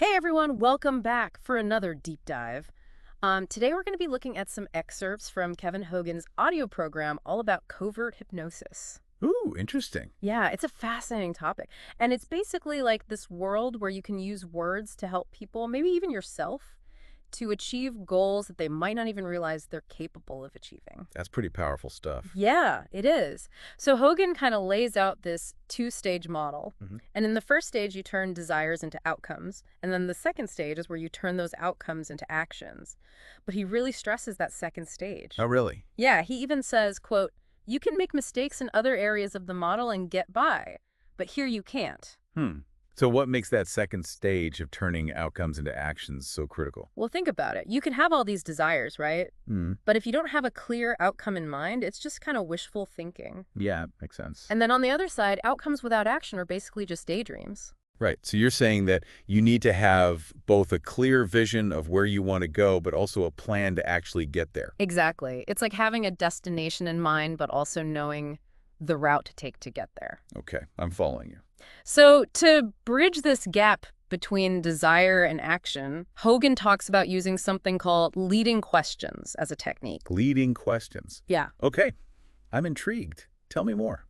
Hey everyone, welcome back for another deep dive. Today we're going to be looking at some excerpts from Kevin Hogan's audio program all about covert hypnosis. Ooh, interesting. Yeah, it's a fascinating topic. And it's basically like this world where you can use words to help people, maybe even yourself, to achieve goals that they might not even realize they're capable of achieving. That's pretty powerful stuff. Yeah, it is. So Hogan kind of lays out this two-stage model. Hmm. And in the first stage, you turn desires into outcomes. And then the second stage is where you turn those outcomes into actions. But he really stresses that second stage. Oh, really? Yeah, he even says, quote, "You can make mistakes in other areas of the model and get by, but here you can't." Hmm. So what makes that second stage of turning outcomes into actions so critical? Well, think about it. You can have all these desires, right? Hmm. But if you don't have a clear outcome in mind, it's just kind of wishful thinking. Yeah, makes sense. And then on the other side, outcomes without action are basically just daydreams. Right. So you're saying that you need to have both a clear vision of where you want to go, but also a plan to actually get there. Exactly. It's like having a destination in mind, but also knowing the route to take to get there. Okay, I'm following you. So to bridge this gap between desire and action, Hogan talks about using something called leading questions as a technique. Leading questions. Yeah. Okay, I'm intrigued. Tell me more.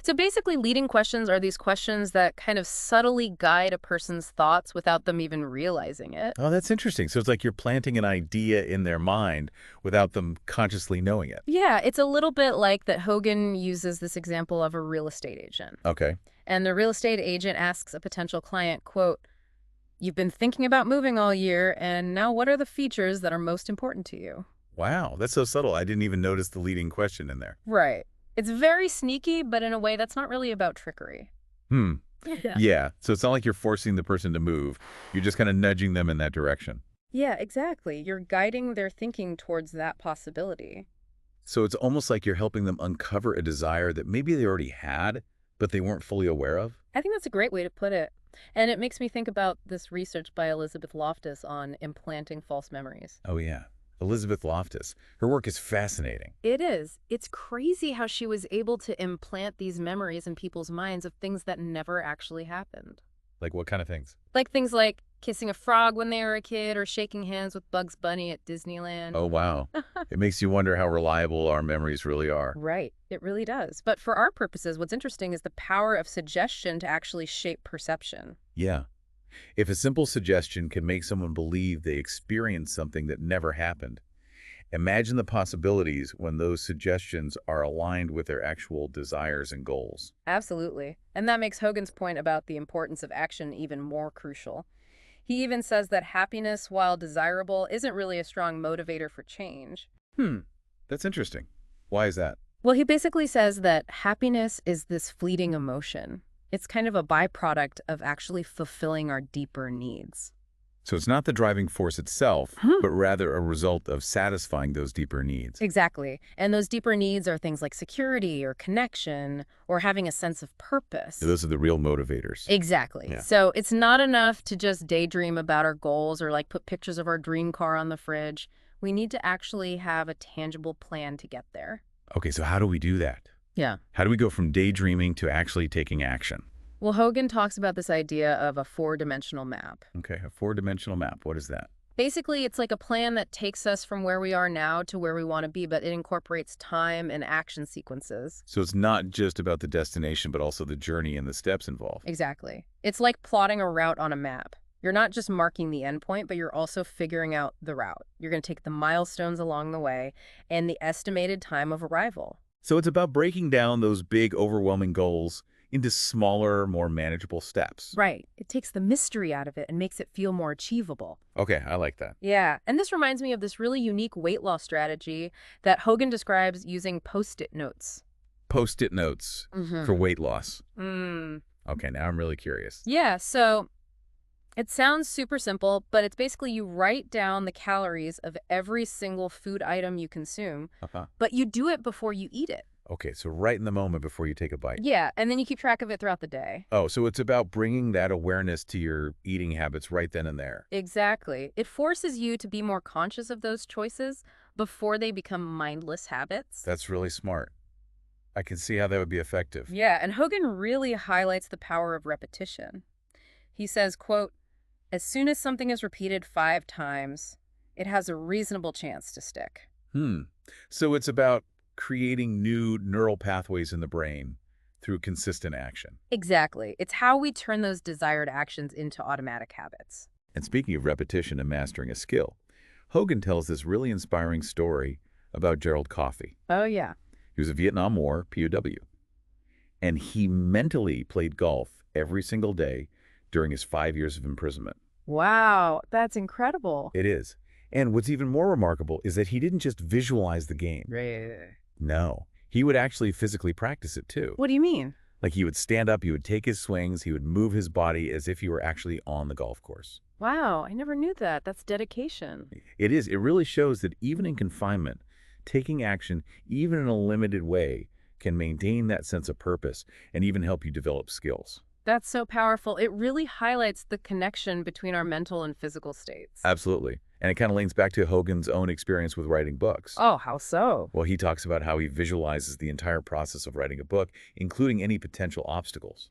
So basically, leading questions are these questions that kind of subtly guide a person's thoughts without them even realizing it. Oh, that's interesting. So it's like you're planting an idea in their mind without them consciously knowing it. Yeah, it's a little bit like that Hogan uses this example of a real estate agent. Okay. And the real estate agent asks a potential client, quote, "You've been thinking about moving all year, and now what are the features that are most important to you?" Wow, that's so subtle. I didn't even notice the leading question in there. Right. It's very sneaky, but in a way that's not really about trickery. Hmm. Yeah. Yeah. So it's not like you're forcing the person to move. You're just kind of nudging them in that direction. Yeah, exactly. You're guiding their thinking towards that possibility. So it's almost like you're helping them uncover a desire that maybe they already had, but they weren't fully aware of. I think that's a great way to put it. And it makes me think about this research by Elizabeth Loftus on implanting false memories. Oh, yeah. Elizabeth Loftus. Her work is fascinating. It is. It's crazy how she was able to implant these memories in people's minds of things that never actually happened. Like what kind of things? Like things like kissing a frog when they were a kid or shaking hands with Bugs Bunny at Disneyland. Oh, wow. It makes you wonder how reliable our memories really are. Right. It really does. But for our purposes, what's interesting is the power of suggestion to actually shape perception. Yeah. If a simple suggestion can make someone believe they experienced something that never happened, imagine the possibilities when those suggestions are aligned with their actual desires and goals. Absolutely. And that makes Hogan's point about the importance of action even more crucial. He even says that happiness, while desirable, isn't really a strong motivator for change. That's interesting. Why is that? Well, he basically says that happiness is this fleeting emotion. It's kind of a byproduct of actually fulfilling our deeper needs. So it's not the driving force itself, but rather a result of satisfying those deeper needs. Exactly. And those deeper needs are things like security or connection or having a sense of purpose. Those are the real motivators. Exactly. Yeah. So it's not enough to just daydream about our goals or like put pictures of our dream car on the fridge. We need to actually have a tangible plan to get there. Okay, so how do we do that? Yeah. How do we go from daydreaming to actually taking action? Well, Hogan talks about this idea of a four-dimensional map. Okay, a four-dimensional map. What is that? Basically, it's like a plan that takes us from where we are now to where we want to be, but it incorporates time and action sequences. So it's not just about the destination, but also the journey and the steps involved. Exactly. It's like plotting a route on a map. You're not just marking the endpoint, but you're also figuring out the route. You're going to take the milestones along the way and the estimated time of arrival. So it's about breaking down those big, overwhelming goals into smaller, more manageable steps. Right. It takes the mystery out of it and makes it feel more achievable. Okay, I like that. Yeah. And this reminds me of this really unique weight loss strategy that Hogan describes using Post-it notes. Post-it notes for weight loss. Mm. Okay, now I'm really curious. Yeah. So it sounds super simple, but it's basically you write down the calories of every single food item you consume, but you do it before you eat it. Okay, so right in the moment before you take a bite. Yeah, and then you keep track of it throughout the day. Oh, so it's about bringing that awareness to your eating habits right then and there. Exactly. It forces you to be more conscious of those choices before they become mindless habits. That's really smart. I can see how that would be effective. Yeah, and Hogan really highlights the power of repetition. He says, quote, As soon as something is repeated 5 times, it has a reasonable chance to stick. Hmm. So it's about creating new neural pathways in the brain through consistent action. Exactly. It's how we turn those desired actions into automatic habits. And speaking of repetition and mastering a skill, Hogan tells this really inspiring story about Gerald Coffey. Oh, yeah. He was a Vietnam War POW, and he mentally played golf every single day during his 5 years of imprisonment. Wow, that's incredible. It is. And what's even more remarkable is that he didn't just visualize the game. Right. No, he would actually physically practice it too. What do you mean? Like he would stand up, he would take his swings, he would move his body as if he were actually on the golf course. Wow, I never knew that. That's dedication. It is. It really shows that even in confinement, taking action, even in a limited way, can maintain that sense of purpose and even help you develop skills. That's so powerful. It really highlights the connection between our mental and physical states. Absolutely. And it kind of links back to Hogan's own experience with writing books. Oh, how so? Well, he talks about how he visualizes the entire process of writing a book, including any potential obstacles.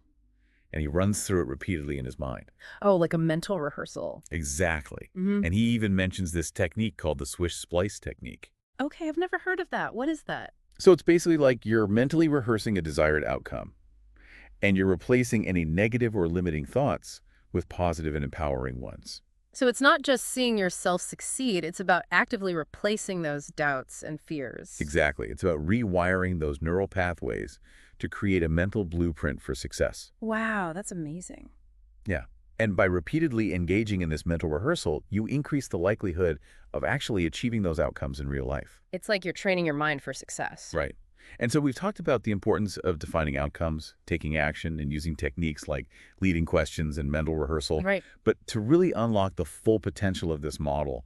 And he runs through it repeatedly in his mind. Oh, like a mental rehearsal. Exactly. Mm-hmm. And he even mentions this technique called the swish splice technique. Okay, I've never heard of that. What is that? So it's basically like you're mentally rehearsing a desired outcome, and you're replacing any negative or limiting thoughts with positive and empowering ones. So it's not just seeing yourself succeed, it's about actively replacing those doubts and fears. Exactly. It's about rewiring those neural pathways to create a mental blueprint for success. Wow, that's amazing. Yeah. And by repeatedly engaging in this mental rehearsal, you increase the likelihood of actually achieving those outcomes in real life. It's like you're training your mind for success. Right. And so we've talked about the importance of defining outcomes, taking action, and using techniques like leading questions and mental rehearsal. Right. But to really unlock the full potential of this model,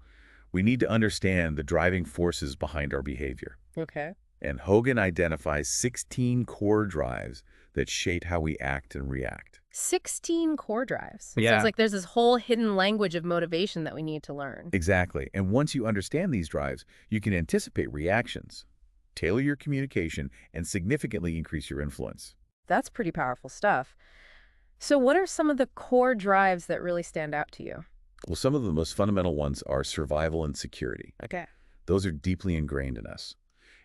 we need to understand the driving forces behind our behavior. Okay. And Hogan identifies 16 core drives that shape how we act and react. 16 core drives. Yeah. Sounds like there's this whole hidden language of motivation that we need to learn. Exactly. And once you understand these drives, you can anticipate reactions, tailor your communication, and significantly increase your influence. That's pretty powerful stuff. So what are some of the core drives that really stand out to you? Well, some of the most fundamental ones are survival and security. Okay. Those are deeply ingrained in us.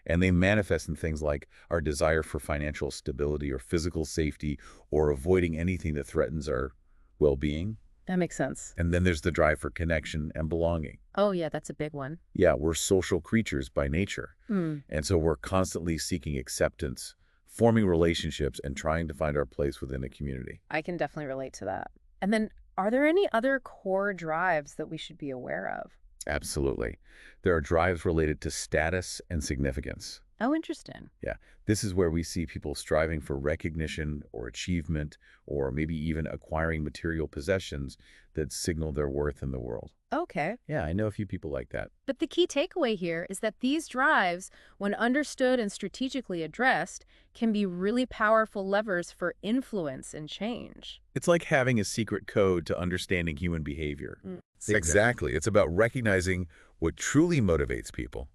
And they manifest in things like our desire for financial stability or physical safety or avoiding anything that threatens our well-being. That makes sense. And then there's the drive for connection and belonging. Oh, yeah, that's a big one. Yeah, we're social creatures by nature. Hmm. And so we're constantly seeking acceptance, forming relationships, and trying to find our place within a community. I can definitely relate to that. And then are there any other core drives that we should be aware of? Absolutely. There are drives related to status and significance. Oh, interesting. Yeah, this is where we see people striving for recognition or achievement or maybe even acquiring material possessions that signal their worth in the world. Okay. Yeah, I know a few people like that. But the key takeaway here is that these drives, when understood and strategically addressed, can be really powerful levers for influence and change. It's like having a secret code to understanding human behavior. Mm. Exactly. It's about recognizing what truly motivates people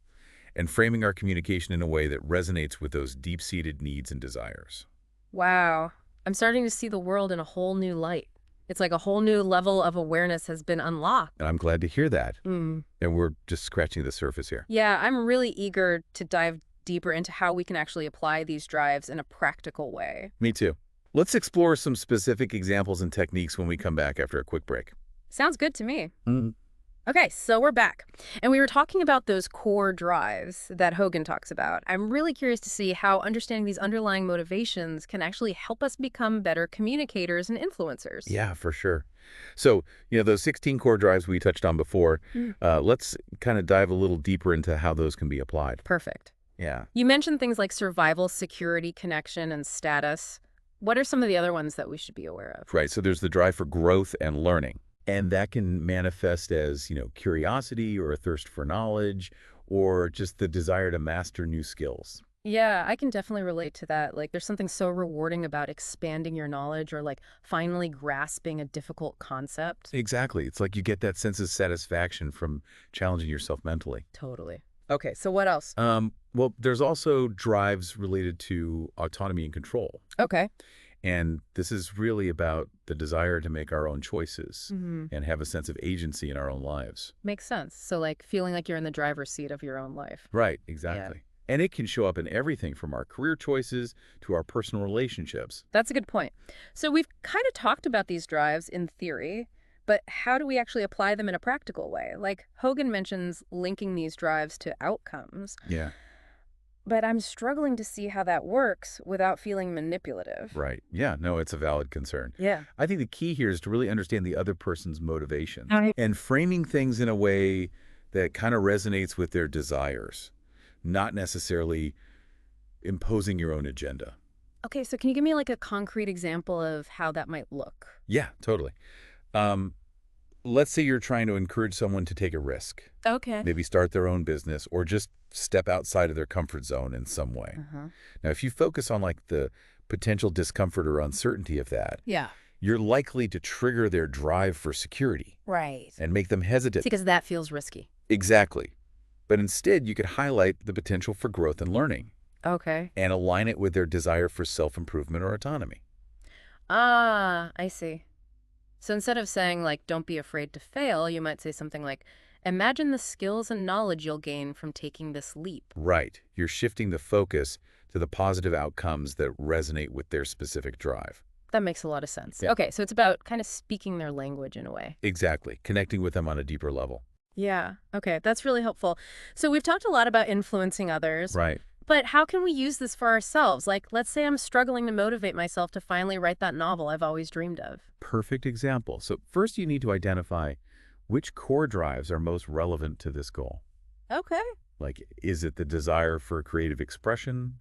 and framing our communication in a way that resonates with those deep-seated needs and desires. Wow. I'm starting to see the world in a whole new light. It's like a whole new level of awareness has been unlocked. And I'm glad to hear that. Mm. And we're just scratching the surface here. Yeah, I'm really eager to dive deeper into how we can actually apply these drives in a practical way. Me too. Let's explore some specific examples and techniques when we come back after a quick break. Sounds good to me. Mm. Okay, so we're back. And we were talking about those core drives that Hogan talks about. I'm really curious to see how understanding these underlying motivations can actually help us become better communicators and influencers. Yeah, for sure. So, those 16 core drives we touched on before, let's kind of dive a little deeper into how those can be applied. Perfect. Yeah. You mentioned things like survival, security, connection, and status. What are some of the other ones that we should be aware of? Right. So there's the drive for growth and learning. And that can manifest as, curiosity or a thirst for knowledge or just the desire to master new skills. Yeah, I can definitely relate to that. Like, there's something so rewarding about expanding your knowledge or, like, finally grasping a difficult concept. Exactly. It's like you get that sense of satisfaction from challenging yourself mentally. Totally. Okay, so what else? Well, there's also drives related to autonomy and control. Okay. And this is really about the desire to make our own choices and have a sense of agency in our own lives. Makes sense. So like feeling like you're in the driver's seat of your own life. Right, Yeah. exactly. And it can show up in everything from our career choices to our personal relationships. That's a good point. So we've kind of talked about these drives in theory, but how do we actually apply them in a practical way? Like Hogan mentions linking these drives to outcomes, Yeah. but I'm struggling to see how that works without feeling manipulative. Right. Yeah, no, it's a valid concern. Yeah. I think the key here is to really understand the other person's motivations Right. and framing things in a way that kind of resonates with their desires, not necessarily imposing your own agenda. Okay, so can you give me like a concrete example of how that might look? Yeah, totally. Um, let's say you're trying to encourage someone to take a risk, Okay. maybe start their own business or just step outside of their comfort zone in some way. Uh-huh. Now, if you focus on like the potential discomfort or uncertainty of that, Yeah. you're likely to trigger their drive for security Right. and make them hesitant. Because that feels risky. Exactly. But instead, you could highlight the potential for growth and learning Okay. and align it with their desire for self-improvement or autonomy. Ah, I see. So instead of saying, like, don't be afraid to fail, you might say something like, imagine the skills and knowledge you'll gain from taking this leap. Right. You're shifting the focus to the positive outcomes that resonate with their specific drive. That makes a lot of sense. Yeah. Okay, so it's about kind of speaking their language in a way. Exactly. Connecting with them on a deeper level. Yeah, okay, that's really helpful. So we've talked a lot about influencing others, Right. but how can we use this for ourselves? Like, let's say I'm struggling to motivate myself to finally write that novel I've always dreamed of. Perfect example. So first you need to identify which core drives are most relevant to this goal. Okay. Like, is it the desire for creative expression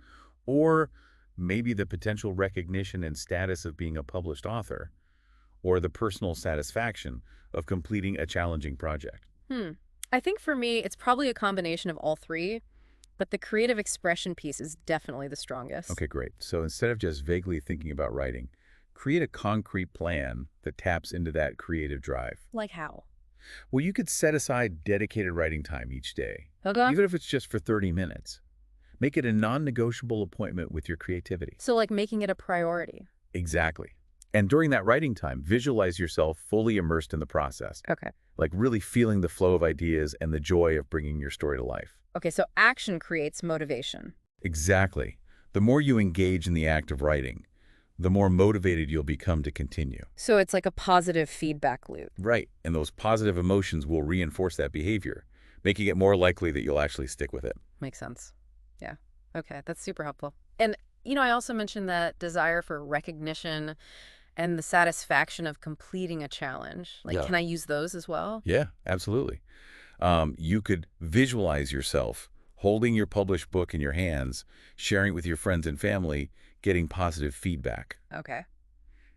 or maybe the potential recognition and status of being a published author or the personal satisfaction of completing a challenging project? I think for me, it's probably a combination of all three, but the creative expression piece is definitely the strongest. Okay, great. So instead of just vaguely thinking about writing, create a concrete plan that taps into that creative drive. Like how? Well, you could set aside dedicated writing time each day, Okay. even if it's just for 30 minutes. Make it a non-negotiable appointment with your creativity. So like making it a priority. Exactly. And during that writing time, visualize yourself fully immersed in the process, Okay. like really feeling the flow of ideas and the joy of bringing your story to life. Okay, so action creates motivation. Exactly. The more you engage in the act of writing, the more motivated you'll become to continue. So it's like a positive feedback loop. Right. And those positive emotions will reinforce that behavior, making it more likely that you'll actually stick with it. Makes sense. Yeah. Okay, that's super helpful. And, I also mentioned that desire for recognition and the satisfaction of completing a challenge. Like, Yeah. can I use those as well? Yeah, absolutely. You could visualize yourself holding your published book in your hands, sharing it with your friends and family, getting positive feedback. Okay.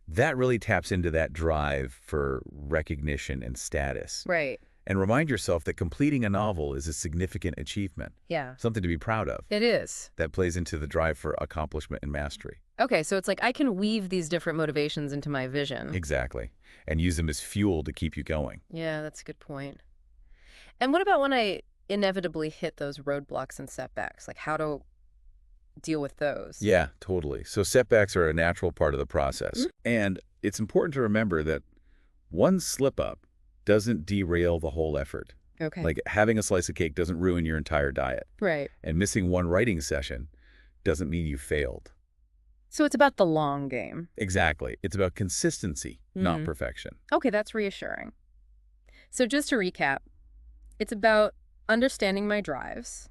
That really taps into that drive for recognition and status. Right. And remind yourself that completing a novel is a significant achievement, Yeah. something to be proud of. It is. That plays into the drive for accomplishment and mastery. Okay, so it's like I can weave these different motivations into my vision. Exactly. And use them as fuel to keep you going. Yeah, that's a good point. And what about when I inevitably hit those roadblocks and setbacks? Like how to deal with those? Yeah, totally. So setbacks are a natural part of the process. And it's important to remember that one slip up doesn't derail the whole effort. Okay. Like having a slice of cake doesn't ruin your entire diet. Right. And missing one writing session doesn't mean you failed. So it's about the long game. Exactly. It's about consistency, not Mhm. perfection. Okay, that's reassuring. So just to recap, it's about understanding my drives,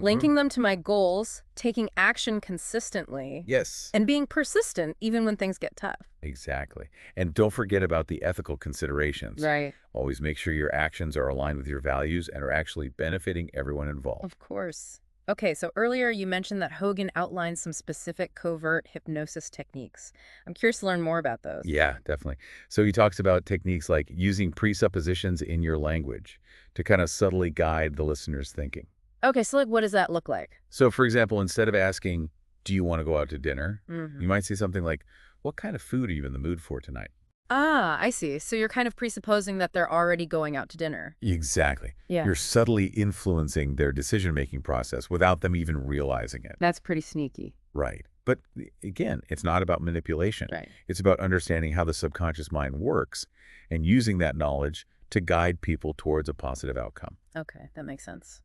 linking them to my goals, taking action consistently, Yes, and being persistent even when things get tough. exactly. And don't forget about the ethical considerations. Right. Always make sure your actions are aligned with your values and are actually benefiting everyone involved. Of course. Okay, so earlier you mentioned that Hogan outlined some specific covert hypnosis techniques. I'm curious to learn more about those. Yeah, definitely. So he talks about techniques like using presuppositions in your language to kind of subtly guide the listener's thinking. Okay, so like what does that look like? So for example, instead of asking, do you want to go out to dinner? Mhm. You might say something like, what kind of food are you in the mood for tonight? Ah, I see. So you're kind of presupposing that they're already going out to dinner. Exactly. Yeah. You're subtly influencing their decision-making process without them even realizing it. That's pretty sneaky. Right. But again, it's not about manipulation. Right. It's about understanding how the subconscious mind works and using that knowledge to guide people towards a positive outcome. Okay, that makes sense.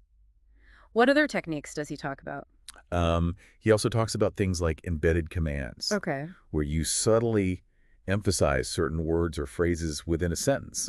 What other techniques does he talk about? He also talks about things like embedded commands, Okay. where you subtly emphasize certain words or phrases within a sentence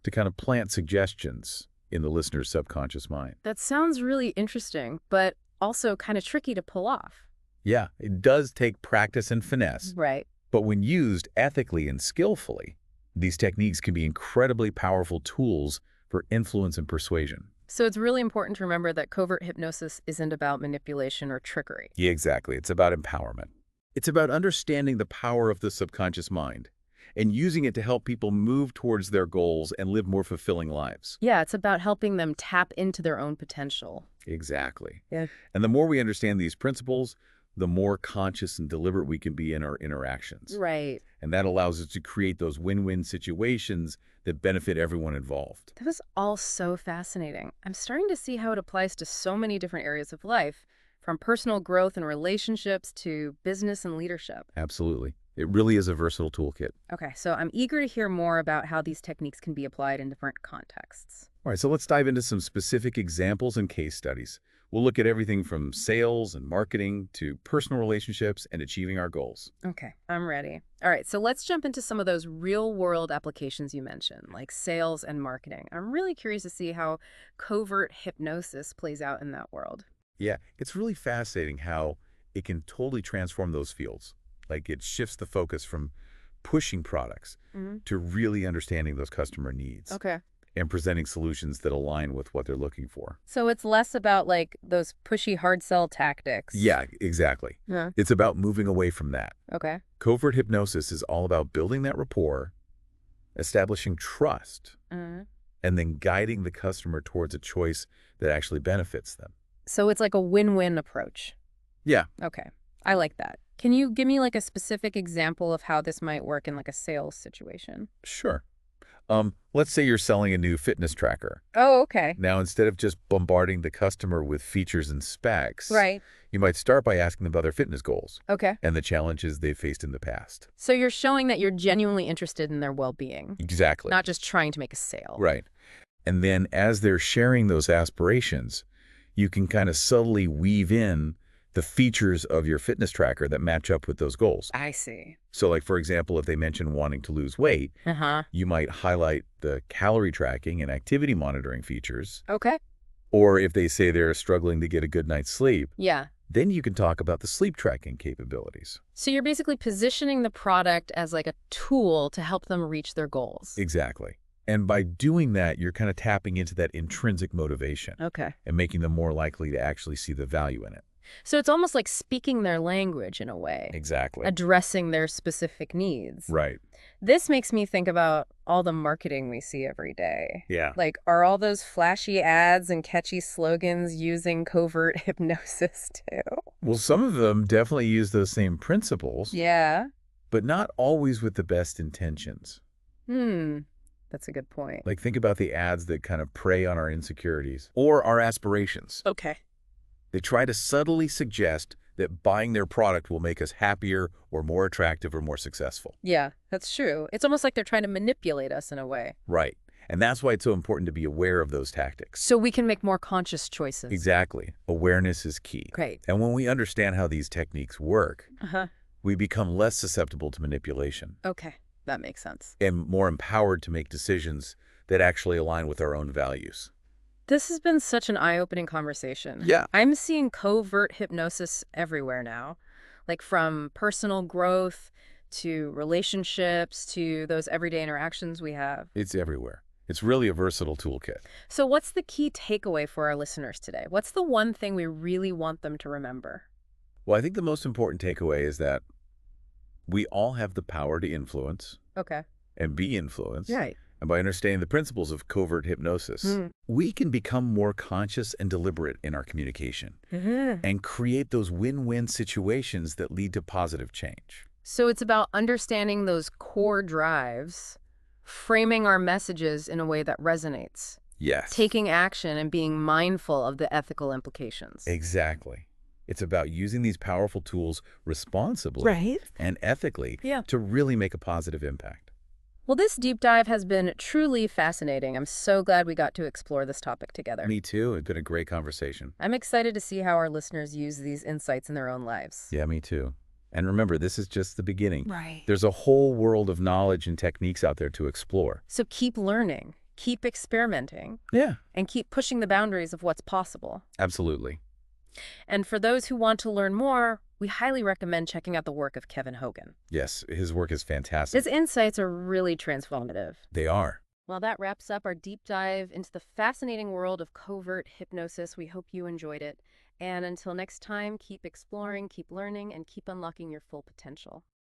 to kind of plant suggestions in the listener's subconscious mind. That sounds really interesting, but also kind of tricky to pull off. Yeah, it does take practice and finesse, Right. but when used ethically and skillfully, these techniques can be incredibly powerful tools for influence and persuasion. So it's really important to remember that covert hypnosis isn't about manipulation or trickery. Yeah, exactly. It's about empowerment. It's about understanding the power of the subconscious mind and using it to help people move towards their goals and live more fulfilling lives. Yeah, it's about helping them tap into their own potential. Exactly. Yeah. And the more we understand these principles, the more conscious and deliberate we can be in our interactions. Right. And that allows us to create those win-win situations that benefit everyone involved. That was all so fascinating. I'm starting to see how it applies to so many different areas of life, from personal growth and relationships to business and leadership. Absolutely. It really is a versatile toolkit. Okay, so I'm eager to hear more about how these techniques can be applied in different contexts. All right, so let's dive into some specific examples and case studies. We'll look at everything from sales and marketing to personal relationships and achieving our goals. Okay, I'm ready. All right, so let's jump into some of those real-world applications you mentioned, like sales and marketing. I'm really curious to see how covert hypnosis plays out in that world. Yeah, it's really fascinating how it can totally transform those fields. Like it shifts the focus from pushing products to really understanding those customer needs Okay. and presenting solutions that align with what they're looking for. So it's less about like those pushy hard sell tactics. Yeah, exactly. Yeah. It's about moving away from that. Okay. Covert hypnosis is all about building that rapport, establishing trust, Mhm. and then guiding the customer towards a choice that actually benefits them. So it's like a win-win approach. Yeah, Okay. I like that. Can you give me like a specific example of how this might work in like a sales situation? sure. Let's say you're selling a new fitness tracker. Oh, okay. Now, instead of just bombarding the customer with features and specs, Right. you might start by asking them about their fitness goals Okay. and the challenges they've faced in the past. So you're showing that you're genuinely interested in their well-being, Exactly. not just trying to make a sale. Right. And then as they're sharing those aspirations, you can kind of subtly weave in the features of your fitness tracker that match up with those goals. I see. So like, for example, if they mention wanting to lose weight, Uh-huh. you might highlight the calorie tracking and activity monitoring features. Okay. Or if they say they're struggling to get a good night's sleep, Yeah. then you can talk about the sleep tracking capabilities. So you're basically positioning the product as like a tool to help them reach their goals. Exactly. And by doing that, you're kind of tapping into that intrinsic motivation Okay. and making them more likely to actually see the value in it. So it's almost like speaking their language in a way, Exactly. addressing their specific needs. Right. This makes me think about all the marketing we see every day. Yeah. Like, are all those flashy ads and catchy slogans using covert hypnosis too? Well, some of them definitely use those same principles, Yeah. but not always with the best intentions. That's a good point. Like, think about the ads that kind of prey on our insecurities or our aspirations. Okay. They try to subtly suggest that buying their product will make us happier or more attractive or more successful. Yeah, that's true. It's almost like they're trying to manipulate us in a way. Right. And that's why it's so important to be aware of those tactics. So we can make more conscious choices. Exactly. Awareness is key. Great. And when we understand how these techniques work, Uh-huh. we become less susceptible to manipulation Okay. That makes sense. and more empowered to make decisions that actually align with our own values. This has been such an eye-opening conversation. Yeah. I'm seeing covert hypnosis everywhere now, like from personal growth to relationships to those everyday interactions we have. It's everywhere. It's really a versatile toolkit. So what's the key takeaway for our listeners today? What's the one thing we really want them to remember? Well, I think the most important takeaway is that we all have the power to influence Okay. and be influenced. Right. And by understanding the principles of covert hypnosis, we can become more conscious and deliberate in our communication and create those win-win situations that lead to positive change. So it's about understanding those core drives, framing our messages in a way that resonates, Yes. taking action and being mindful of the ethical implications. Exactly. It's about using these powerful tools responsibly Right. and ethically Yeah. to really make a positive impact. Well, this deep dive has been truly fascinating. I'm so glad we got to explore this topic together. Me too. It's been a great conversation. I'm excited to see how our listeners use these insights in their own lives. Yeah, me too. And remember, this is just the beginning. Right. There's a whole world of knowledge and techniques out there to explore. So keep learning, keep experimenting, Yeah, and keep pushing the boundaries of what's possible. absolutely. And for those who want to learn more, we highly recommend checking out the work of Kevin Hogan. Yes, his work is fantastic. His insights are really transformative. They are. Well, that wraps up our deep dive into the fascinating world of covert hypnosis. We hope you enjoyed it. And until next time, keep exploring, keep learning, and keep unlocking your full potential.